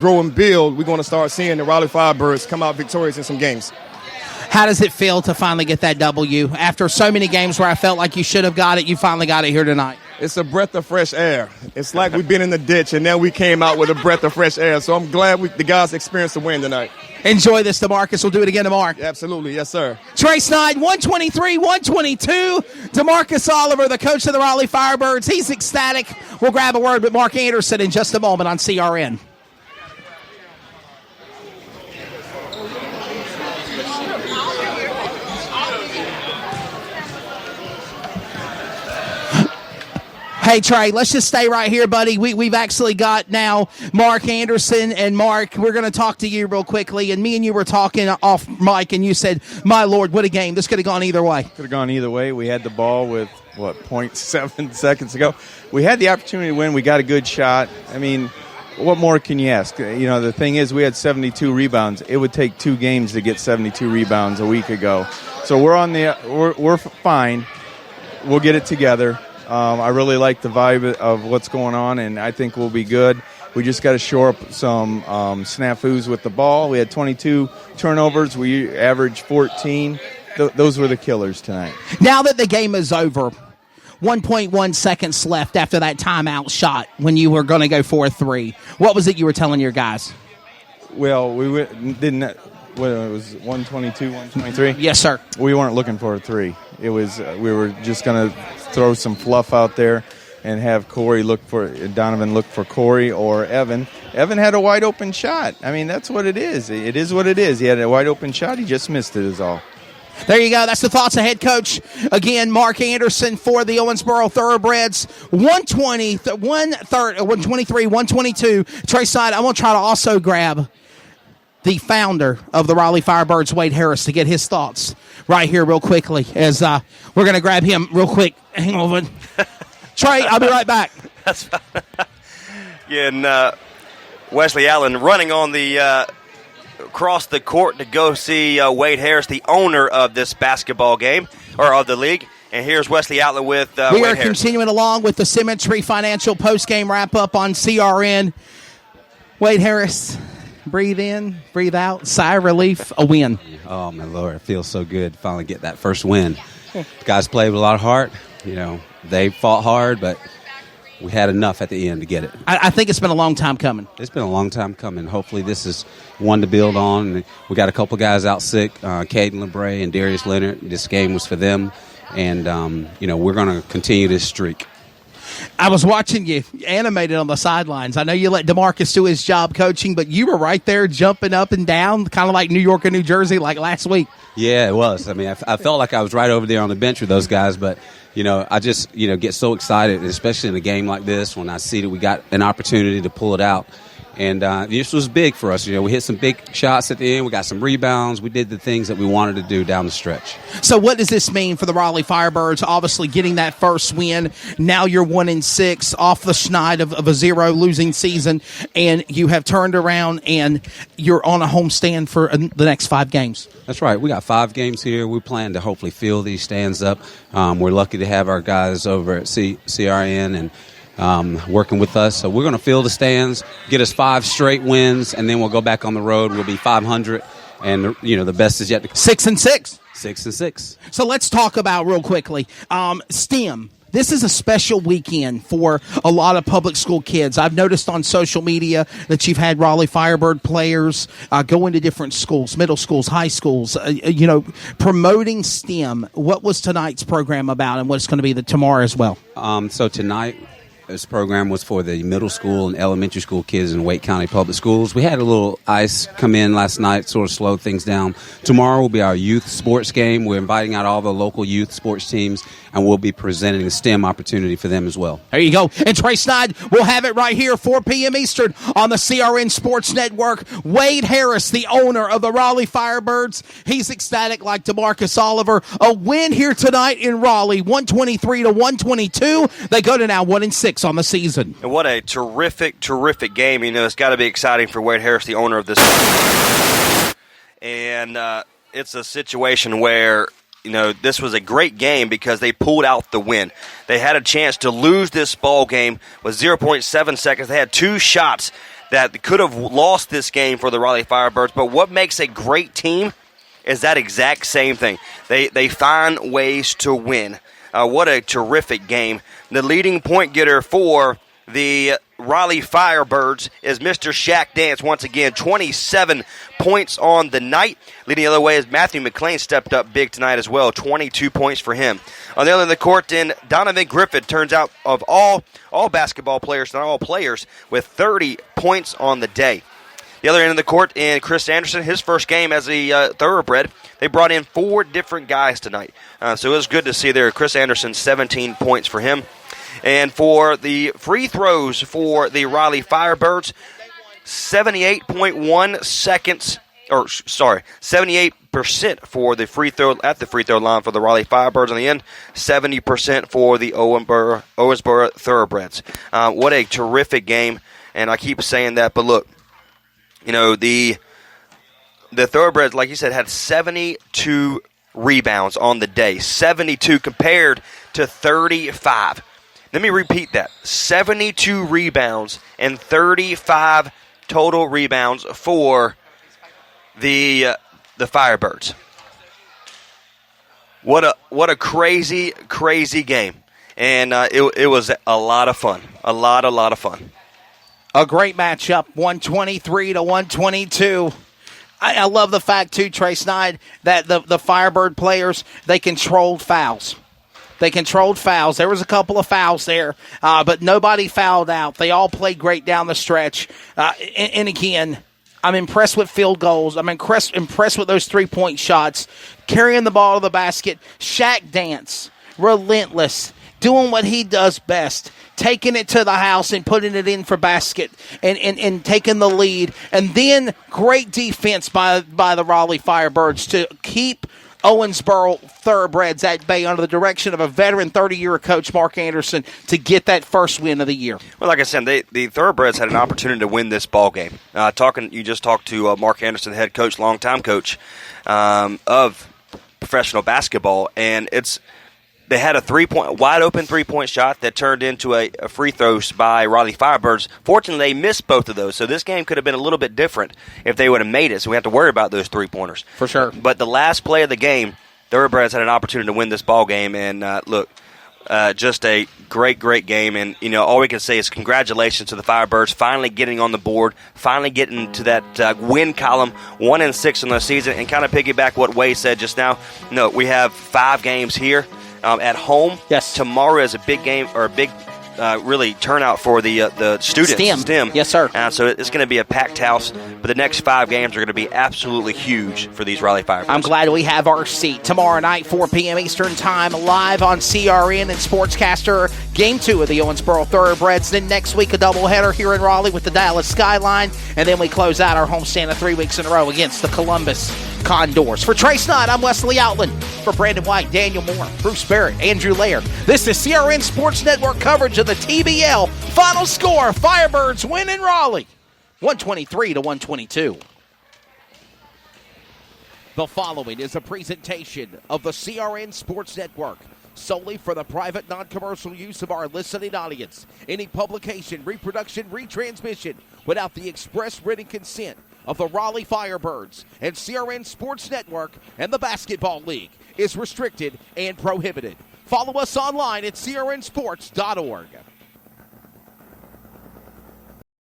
grow and build, we're going to start seeing the Raleigh Firebirds come out victorious in some games. How does it feel to finally get that W? After so many games where I felt like you should have got it, you finally got it here tonight. It's a breath of fresh air. It's like we've been in the ditch, and then we came out with a breath of fresh air. So I'm glad the guys experienced the win tonight. Enjoy this, DeMarcus. We'll do it again tomorrow. Absolutely. Yes, sir. Trey Snyde, 123-122. DeMarcus Oliver, the coach of the Raleigh Firebirds. He's ecstatic. We'll grab a word with Mark Anderson in just a moment on CRN. Hey, Trey, let's just stay right here, buddy. We've actually got now Mark Anderson. And, Mark, we're going to talk to you real quickly. And me and you were talking off mic, and you said, my Lord, what a game. This could have gone either way. Could have gone either way. We had the ball with, 0.7 seconds ago. We had the opportunity to win. We got a good shot. I mean, what more can you ask? The thing is, we had 72 rebounds. It would take 2 games to get 72 rebounds a week ago. So we're fine. We'll get it together. I really like the vibe of what's going on, and I think we'll be good. We just got to shore up some snafus with the ball. We had 22 turnovers. We averaged 14. Those were the killers tonight. Now that the game is over, 1.1 seconds left after that timeout shot when you were going to go for a 3. What was it you were telling your guys? Well, we didn't. It was 122, 123? Yes, sir. We weren't looking for a 3. It was we were just going to throw some fluff out there and have Donovan look for Corey or Evan. Evan had a wide open shot. I mean, that's what it is. It is what it is. He had a wide open shot. He just missed it is all. There you go. That's the thoughts of head coach. Again, Mark Anderson for the Owensboro Thoroughbreds. 123, 122. Trey Snyde, I'm going to try to also grab the founder of the Raleigh Firebirds, Wade Harris, to get his thoughts right here real quickly as we're going to grab him real quick. Hang on. Trey, I'll be right back. That's fine. Yeah, and Wesley Allen running on the across the court to go see Wade Harris, the owner of this basketball game, or of the league. And here's Wesley Allen with Wade Harris. We are continuing along with the Symmetry Financial postgame wrap-up on CRN. Wade Harris, breathe in, breathe out, sigh of relief, a win. Oh, my Lord, it feels so good to finally get that first win. The guys played with a lot of heart. They fought hard, but we had enough at the end to get it. I think it's been a long time coming. It's been a long time coming. Hopefully this is one to build on. We got a couple guys out sick, Caden LeBray and Darius Leonard. This game was for them, and we're going to continue this streak. I was watching you animated on the sidelines. I know you let DeMarcus do his job coaching, but you were right there jumping up and down, kind of like New York and New Jersey like last week. Yeah, it was. I mean, I felt like I was right over there on the bench with those guys, but I just, get so excited, especially in a game like this when I see that we got an opportunity to pull it out. And this was big for us. We hit some big shots at the end. We got some rebounds. We did the things that we wanted to do down the stretch. So what does this mean for the Raleigh Firebirds? Obviously getting that first win. Now you're 1-6 off the schneid of a 0 losing season. And you have turned around and you're on a homestand for the next 5 games. That's right. We got 5 games here. We plan to hopefully fill these stands up. We're lucky to have our guys over at CRN and working with us. So we're going to fill the stands, get us 5 straight wins, and then we'll go back on the road. We'll be 500, and, the best is yet to come. 6-6. 6-6. So let's talk about real quickly STEM. This is a special weekend for a lot of public school kids. I've noticed on social media that you've had Raleigh Firebird players go into different schools, middle schools, high schools, promoting STEM. What was tonight's program about, and what's going to be tomorrow as well? So tonight, this program was for the middle school and elementary school kids in Wake County Public Schools. We had a little ice come in last night, sort of slowed things down. Tomorrow will be our youth sports game. We're inviting out all the local youth sports teams, and we'll be presenting a STEM opportunity for them as well. There you go. And Trey Snyde, we'll have it right here, 4 p.m. Eastern on the CRN Sports Network. Wade Harris, the owner of the Raleigh Firebirds. He's ecstatic like DeMarcus Oliver. A win here tonight in Raleigh, 123-122. They go to now 1-6 on the season. And what a terrific, terrific game. It's got to be exciting for Wade Harris, the owner of this. And it's a situation where, this was a great game because they pulled out the win. They had a chance to lose this ball game with 0.7 seconds. They had 2 shots that could have lost this game for the Raleigh Firebirds. But what makes a great team is that exact same thing. They find ways to win. What a terrific game. The leading point getter for the Raleigh Firebirds is Mr. Shaq Dance once again. 27 points on the night. Leading the other way is Matthew McLean stepped up big tonight as well. 22 points for him. On the other end of the court, then Donovan Griffith turns out of all basketball players, not all players, with 30 points on the day. The other end of the court, and Chris Anderson, his first game as a Thoroughbred, they brought in 4 different guys tonight. So it was good to see there. Chris Anderson, 17 points for him. And for the free throws for the Raleigh Firebirds, 78% for the free throw at the free throw line for the Raleigh Firebirds on the end, 70% for the Owensboro Thoroughbreds. What a terrific game, and I keep saying that, but look, you know, the Thoroughbreds, like you said, had 72 rebounds on the day, 72 compared to 35. Let me repeat that. 72 rebounds and 35 total rebounds for the Firebirds. What a crazy, crazy game. And it was a lot of fun. A lot of fun. A great matchup, 123 to 122. I love the fact, too, Trey Snide, that the Firebird players, they controlled fouls. There was a couple of fouls there, but nobody fouled out. They all played great down the stretch. And again, I'm impressed with field goals. I'm impressed with those three-point shots. Carrying the ball to the basket. Shaq Dance, relentless, doing what he does best. Taking it to the house and putting it in for basket and taking the lead. And then great defense by the Raleigh Firebirds to keep Owensboro Thoroughbreds at bay under the direction of a veteran 30-year coach, Mark Anderson, to get that first win of the year. Well, like I said, the Thoroughbreds had an opportunity to win this ball game. You just talked to Mark Anderson, head coach, longtime coach of professional basketball, and they had a wide open three-point shot that turned into a free throw by Raleigh Firebirds. Fortunately, they missed both of those, so this game could have been a little bit different if they would have made it, so we have to worry about those three-pointers. For sure. But the last play of the game, Thoroughbreds had an opportunity to win this ball game, and just a great, great game. And, you know, all we can say is congratulations to the Firebirds finally getting on the board, finally getting to that win column, 1-6 in the season, and kind of piggyback what Wade said just now. No, we have 5 games here. At home. Yes. Tomorrow is a big game, or a big really turnout for the students. STEM. Yes, sir. So it's going to be a packed house, but the next 5 games are going to be absolutely huge for these Raleigh Firebirds. I'm glad we have our seat. Tomorrow night, 4 p.m. Eastern Time, live on CRN and Sportscaster, Game 2 of the Owensboro Thoroughbreds. Then next week, a doubleheader here in Raleigh with the Dallas Skyline, and then we close out our homestand of 3 weeks in a row against the Columbus Condors. For Trey Snod, I'm Wesley Outland. For Brandon White, Daniel Moore, Bruce Barrett, Andrew Lair, this is CRN Sports Network coverage of the TBL. Final score, Firebirds win in Raleigh, 123 to 122. The following is a presentation of the CRN Sports Network, solely for the private, non-commercial use of our listening audience. Any publication, reproduction, retransmission without the express written consent of the Raleigh Firebirds and CRN Sports Network and the Basketball League is restricted and prohibited. Follow us online at crnsports.org.